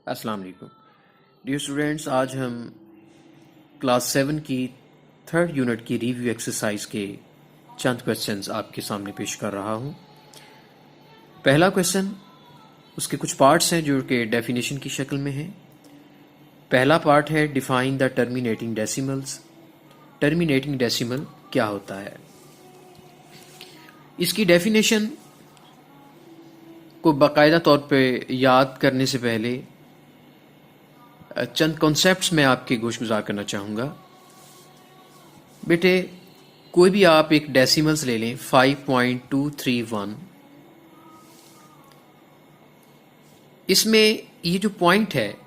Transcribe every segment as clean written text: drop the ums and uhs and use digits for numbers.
अस्सलाम वालेकुम dear students. आज हम क्लास 7 की थर्ड यूनिट की रिव्यू एक्सरसाइज के चंद क्वेश्चंस आपके सामने पेश कर रहा हूं। पहला क्वेश्चन, उसके कुछ पार्ट्स हैं जो कि डेफिनेशन की शक्ल में हैं। पहला पार्ट है define the terminating decimals. Terminating decimal क्या होता है? इसकी डेफिनेशन को बाकायदा तौर पे याद करने से पहले चंद कॉन्सेप्ट्स में आपके गोश गुजार करना चाहूँगा। बेटे, कोई भी आप एक डेसिमल्स ले लें 5.231, इसमें ये जो पॉइंट है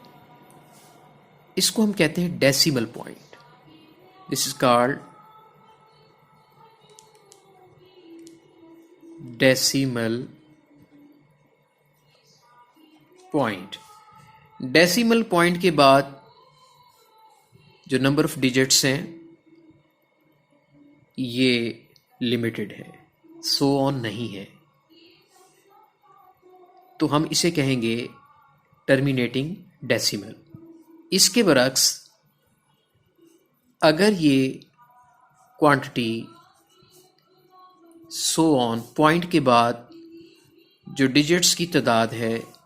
इसको हम कहते हैं decimal point. This is called decimal point. Decimal point के बाद जो नंबर ऑफ डिजिट्स हैं ये लिमिटेड है, सो ऑन नहीं है, तो हम इसे कहेंगे टर्मिनेटिंग डेसिमल। इसके बरक्स अगर ये क्वांटिटी सो ऑन पॉइंट के बाद जो डिजिट्स की तादाद है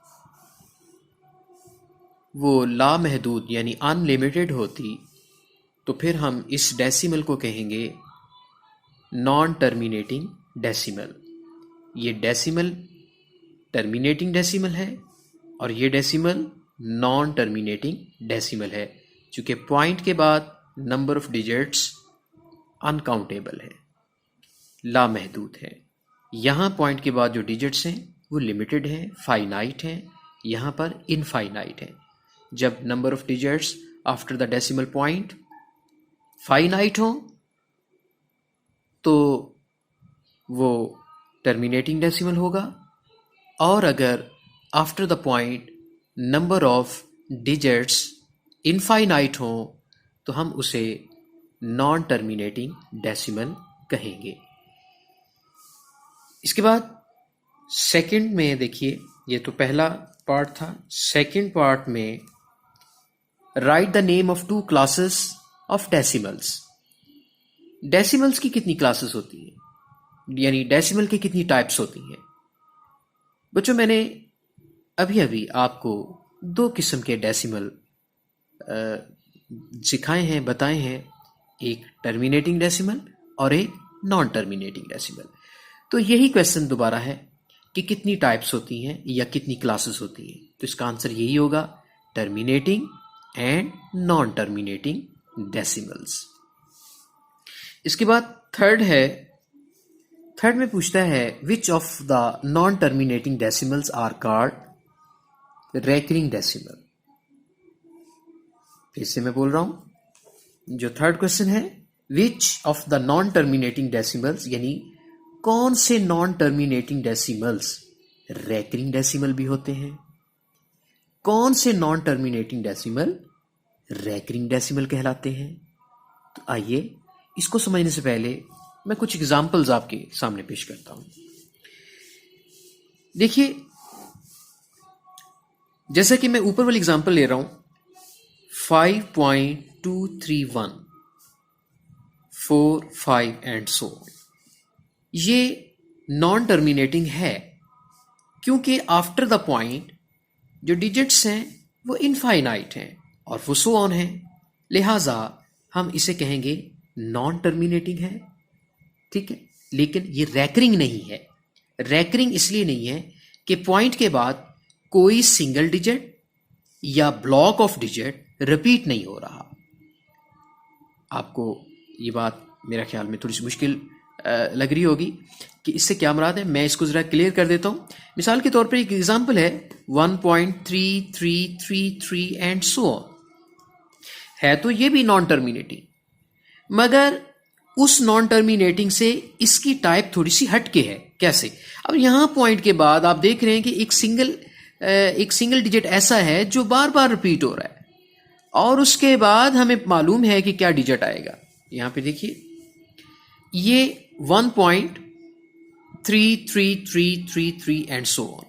वो लामहदूद यानी अनलिमिटेड होती, तो फिर हम इस डेसिमल को कहेंगे नॉन टर्मिनेटिंग डेसिमल। ये डेसिमल टर्मिनेटिंग डेसिमल है और ये डेसिमल नॉन टर्मिनेटिंग डेसिमल है, चूँकि पॉइंट के बाद नंबर ऑफ डिजिट्स अनकाउंटेबल है, लामहदूद है। यहाँ पॉइंट के बाद जो डिजिट्स हैं वो लिमिटेड हैं, फाइनाइट हैं, यहाँ पर इनफाइनाइट है। जब number of digits after the decimal point finite हो तो वो टर्मिनेटिंग डेसिमल होगा, और अगर after the point number of digits infinite हो तो हम उसे नॉन टर्मिनेटिंग डेसिमल कहेंगे। इसके बाद सेकंड में देखिए, ये तो पहला पार्ट था। सेकंड पार्ट में right the name of 2 classes of decimals. Decimals की कितनी क्लासेस होती हैं, यानी डेसिमल की कितनी टाइप्स होती हैं? बच्चों, मैंने अभी अभी आपको 2 किस्म के डेसिमल सिखाए हैं, बताए हैं, एक टर्मिनेटिंग डेसिमल और एक नॉन टर्मिनेटिंग डेसिमल। तो यही क्वेश्चन दोबारा है कि कितनी टाइप्स होती हैं या कितनी क्लासेस होती हैं, तो इसका आंसर यही होगा, terminating and non terminating decimals. इसके बाद थर्ड में पूछता है which of the non terminating decimals are called recurring decimal. फिर से मैं बोल रहा हूं, जो थर्ड क्वेश्चन है, which of the non terminating decimals, यानी कौन से non terminating decimals recurring decimal भी होते हैं, कौन से non terminating decimal recurring decimal कहलाते हैं। तो आइए इसको समझने से पहले मैं कुछ एग्जाम्पल्स आपके सामने पेश करता हूं। देखिए, जैसा कि मैं ऊपर वाली एग्जाम्पल ले रहा हूं 5.231, 4, 5 एंड सो ऑन, ये नॉन टर्मिनेटिंग है क्योंकि आफ्टर द पॉइंट जो डिजिट्स हैं वो इनफाइनाइट हैं और वो सो ऑन है, लिहाजा हम इसे कहेंगे नॉन टर्मिनेटिंग है। ठीक है, लेकिन ये रैकरिंग नहीं है। रैकरिंग इसलिए नहीं है कि पॉइंट के बाद कोई सिंगल डिजिट या ब्लॉक ऑफ डिजिट रिपीट नहीं हो रहा। आपको ये बात मेरा ख्याल में थोड़ी सी मुश्किल लग रही होगी कि इससे क्या मुराद है। मैं इसको जरा क्लियर कर देता हूं। मिसाल के तौर पर एक एग्जांपल है 1.3333 एंड सो ऑन, है तो ये भी नॉन टर्मिनेटिंग, मगर उस नॉन टर्मिनेटिंग से इसकी टाइप थोड़ी सी हटके है। कैसे? अब यहां पॉइंट के बाद आप देख रहे हैं कि एक सिंगल डिजिट ऐसा है जो बार बार रिपीट हो रहा है, और उसके बाद हमें मालूम है कि क्या डिजिट आएगा। यहां पे देखिए, ये 1.3333 एंड सो ऑन,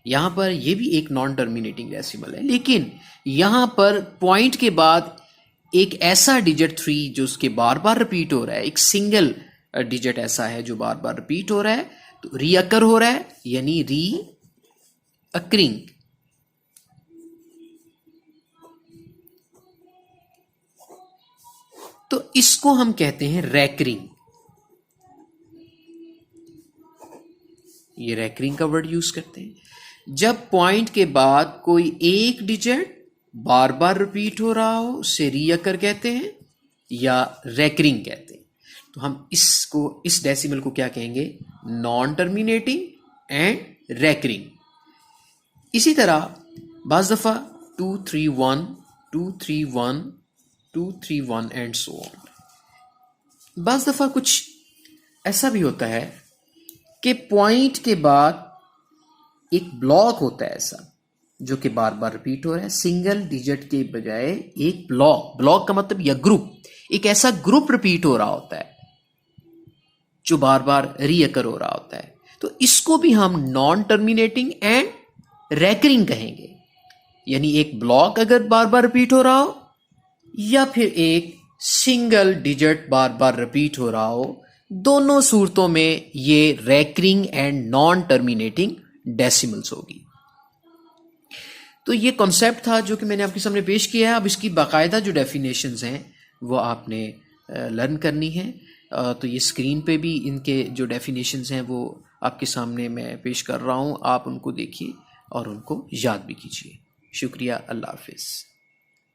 यहाँ पर ये भी एक नॉन टर्मिनेटिंग डेसिमल है, लेकिन यहाँ पर पॉइंट के बाद एक ऐसा डिजिट 3 जो उसके बार बार रिपीट हो रहा है, एक सिंगल डिजिट ऐसा है जो बार बार रिपीट हो रहा है, तो रीअकर हो रहा है, यानी री अकरिंग। तो इसको हम कहते हैं रैकरिंग। ये रैकरिंग का वर्ड यूज करते हैं जब पॉइंट के बाद कोई एक डिजिट बार बार रिपीट हो रहा हो, उसे रीअकर कहते हैं या रैकरिंग कहते हैं। तो हम इस डेसिमल को क्या कहेंगे? Non terminating and recurring. इसी तरह बाज दफा 2 3 1 2 3 1 2 3 1 एंड सो ऑन। बाज दफा कुछ ऐसा भी होता है कि पॉइंट के बाद एक ब्लॉक होता है ऐसा जो कि बार बार रिपीट हो रहा है, सिंगल डिजिट के बजाय एक ब्लॉक का मतलब या ग्रुप, एक ऐसा ग्रुप रिपीट हो रहा होता है जो बार बार रीअकर हो रहा होता है। तो इसको भी हम नॉन टर्मिनेटिंग एंड रैकरिंग कहेंगे, यानी एक ब्लॉक अगर बार बार रिपीट हो रहा हो या फिर एक सिंगल डिजिट बार बार रिपीट हो रहा हो, दोनों सूरतों में ये recurring and non terminating decimals होगी। तो ये कॉन्सेप्ट था जो कि मैंने आपके सामने पेश किया है। अब इसकी बाकायदा जो डेफिनेशंस हैं वो आपने लर्न करनी है। तो ये स्क्रीन पे भी इनके जो डेफिनेशंस हैं वो आपके सामने मैं पेश कर रहा हूँ, आप उनको देखिए और उनको याद भी कीजिए। शुक्रिया, अल्लाह हाफिज़।